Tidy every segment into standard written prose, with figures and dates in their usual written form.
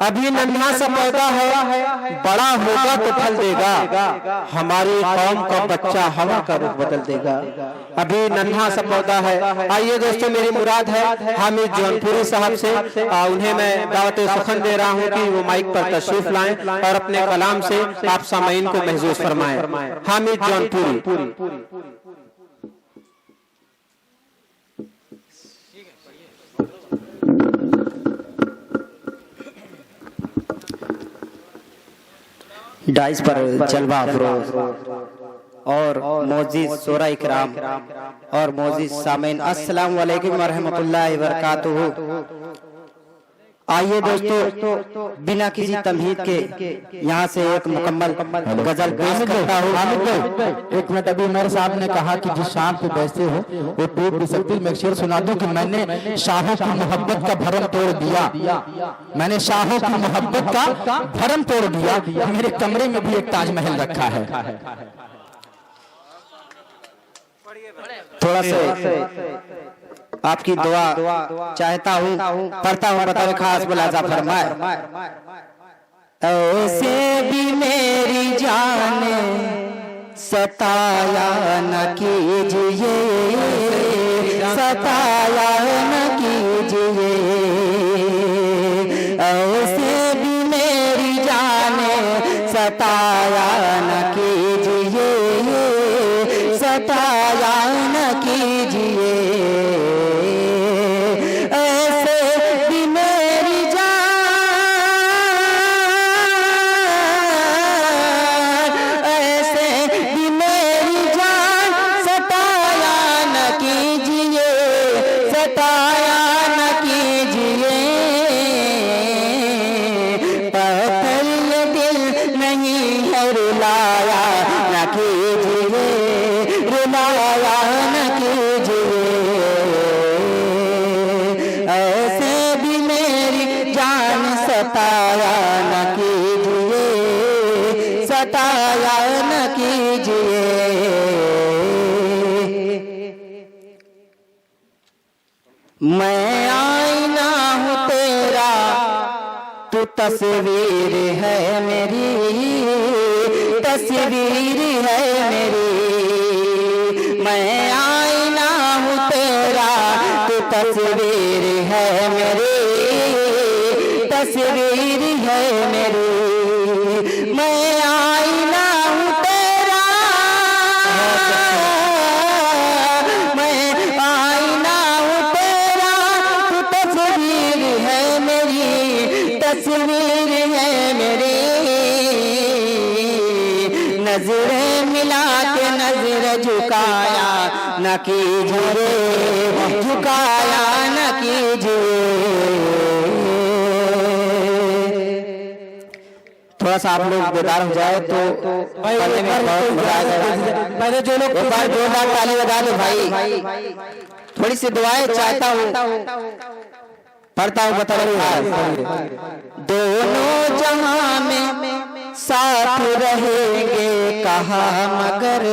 अभी नन्हा सा पौधा है, बड़ा होगा तो फल देगा। हमारी कौम का बच्चा हवा का रुख बदल देगा। अभी नन्हा सा पौधा है। आइए दोस्तों, मेरी मुराद है हामिद जौनपुरी साहब से, उन्हें मैं दावत सुखन दे रहा हूं कि वो माइक पर तशरीफ लाएं और अपने कलाम से आप सामईन को महसूस फरमाएं। हामिद जौनपुरी। डाइस पर जलवा अफरोज और मौजूद शोरा इकराम और मौजूद सामीन, अस्सलाम वालेकुम व रहमतुल्लाहि व बरकातुहू। आइए दोस्तों, बिना किसी तमहीद के यहाँ से एक मुकम्मल गजल पेश करता हूँ। एक मिनट, अभी उमर साहब ने कहा कि जिस शाम पे बैठते हो वो टूट भी सकती। मैं एक शेर सुना दूं कि मैंने शाहों की मोहब्बत का भरम तोड़ दिया। मैंने शाहों की मोहब्बत का भरम तोड़ दिया। मेरे कमरे में भी एक ताजमहल रखा है। थोड़ा सा आपकी दुआ चाहता हूँ, पढ़ता हूँ, बता खास मुलाजा फरमाए। ऐसे भी मेरी जान सताया न कीजिए, सताया न कीजिए। ऐसे भी मेरी जान सताया न कीजिए, सताया न कीजिए। सताया न कीजिए, सताया न कीजिए। मैं आईना हूँ तेरा, तू तस्वीर है मेरी, तस्वीर है मेरी। मैं आईना हूँ तेरा, तू तस्वीर है मेरी, तस्वीर है मेरी। मैं आईना हूँ तेरा, मैं आईना हूँ तेरा, तू तस्वीर है मेरी, तस्वीर है मेरी। नजरें मिला के नजर झुकाया न कीजिए, झुकाया न कीजिए। थोड़ा सा आप लोग बेदार हो जाए तो पढ़ने में बहुत मजा आ जाएगा। पहले जो लोग जोरदार ताली बजा दो भाई। थोड़ी सी दुआएं चाहता हूँ, पढ़ता हूँ, बता रही। दोनों जहां में साथ रहेंगे कहा मगर,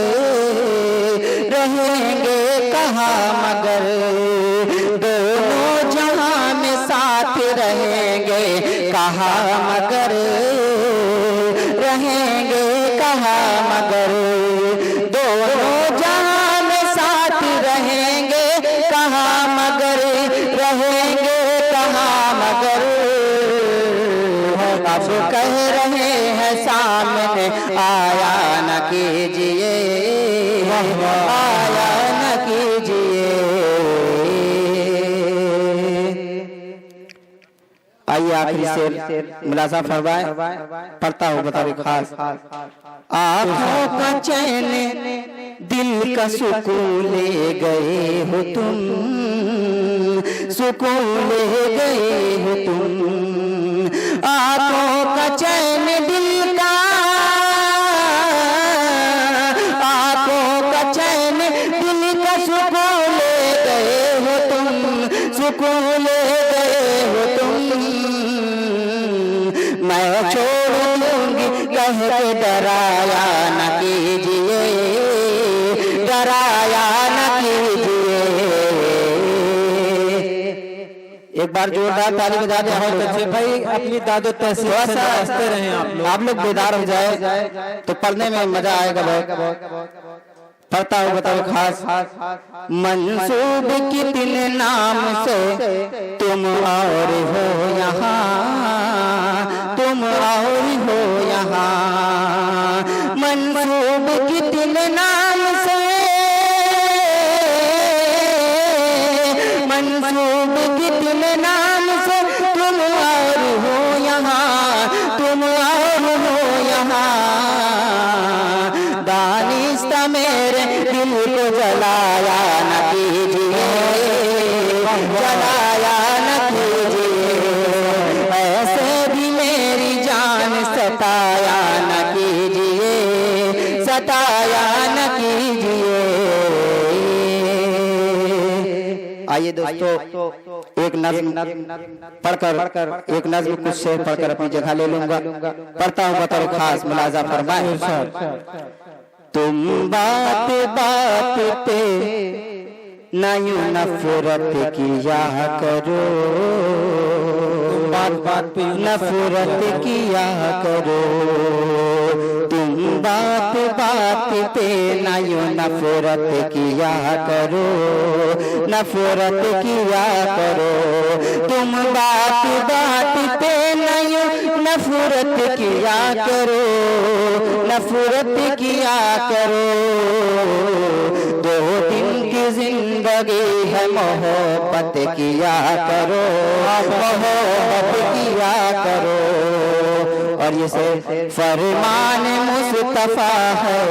रहेंगे कहा मगर। दोनों जहां में साथ रहेंगे कहा मगर, रहेंगे कहा मगर। दोनों जहां में साथ रहेंगे कहा मगर, रहेंगे कहा मगर। अब कह रहे हैं सामने आया न कीजिए, आया न कीजिए। आइए आखिरी शेर मुलाजा फरमाए, पढ़ता हूँ, बता खास। आँखों का चैन दिल का सुकून ले गए हो तुम, सुकून ले गए हो तुम। आँखों का चैन दिल का, आँखों का चैन दिल का सुकून ले गए हो तुम, सुकून ले गए हो तुम। मैं छोड़ दूंगी कह के डराया न कीजिए, डराया न कीजिए। एक बार जोरदार ताली बजा दे। बहुत अच्छे भाई, अपनी दादो तहसील थोड़ा से सा नाचते रहे आप लोग बेदार हो जाए तो पढ़ने में मजा आएगा बहुत। पढ़ता हूँ, बताओ खास। मंसूब कितने नाम से तुम और हो यहाँ, तुम और हो यहाँ। मंसूब कितने नाम से, मंसूब कितने नाम से तुम और हो यहाँ, तुम और हो यहाँ। दानिस्ता मेरे दिल को जलाया न कीजिए, जलाया न कीजिए। ऐसे भी मेरी जान सताया न कीजिए, सताया न कीजिए। आइए दोस्तों, एक नज़्म पढ़कर, एक नज़्म कुछ शेर पढ़कर अपनी जगह ले लूंगा। पढ़ता हूँ, बताओ खास मुलाजा फरमाए। तुम बात बात पे न यूं नफरत किया करो, बात बात पे नफरत किया करो। तुम बात बात पे न यूं नफरत किया करो, नफरत किया करो। तुम बात बात पे न यूं नफरत किया करो, नफरत किया करो। 2 दिन की जिंदगी है, मोहब्बत किया करो, मोहब्बत किया करो। और ये से फरमान मुस्तफा है,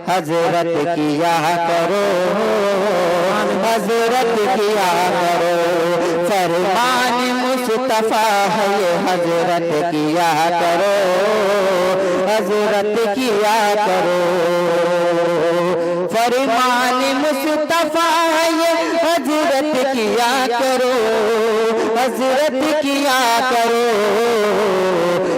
हजरत किया करो, हजरत किया करो। फरमान मुस्तफा है ये, हजरत किया करो, हजरत किया करो। फरमान मुस्तफा है ये, हजरत किया करो, हजरत किया करो।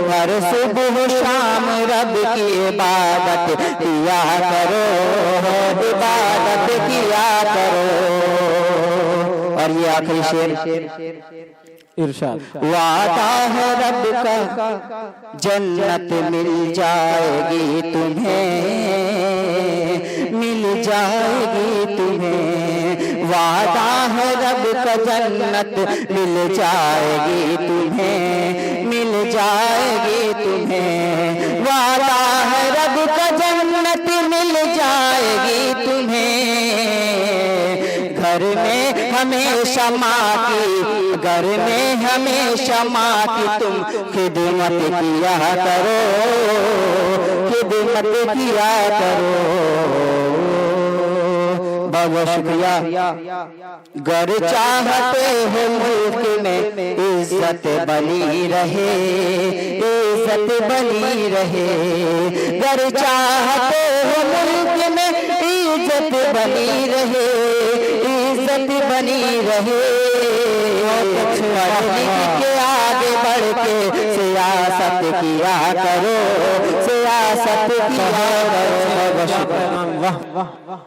हर सुबह शाम रब की इबादत किया करो, इबादत किया करो। और ये आखिरी शेर इरशाद। वादा है रब का, जन्नत मिल जाएगी तुम्हें, मिल जाएगी तुम्हें। वादा है रब का, जन्नत मिल जाएगी तुम्हें, मिल जाएगी तुम्हें। वादा है रब का, जन्नत मिल जाएगी तुम्हें। घर में हमेशा माँ की, घर में हमेशा माँ की तुम खिदमत किया करो, खिदमत किया करो। बहुत शुक्रिया। घर चाहते हो मुल्क में इज्जत बनी रहे, इज्जत बनी रहे। घर चाहते हो मुल्क में इज्जत बनी रहे, इज्जत बनी रहे। पढ़ लिख के आगे बढ़ के सियासत किया करो, सियासत किया करो। वाह वाह।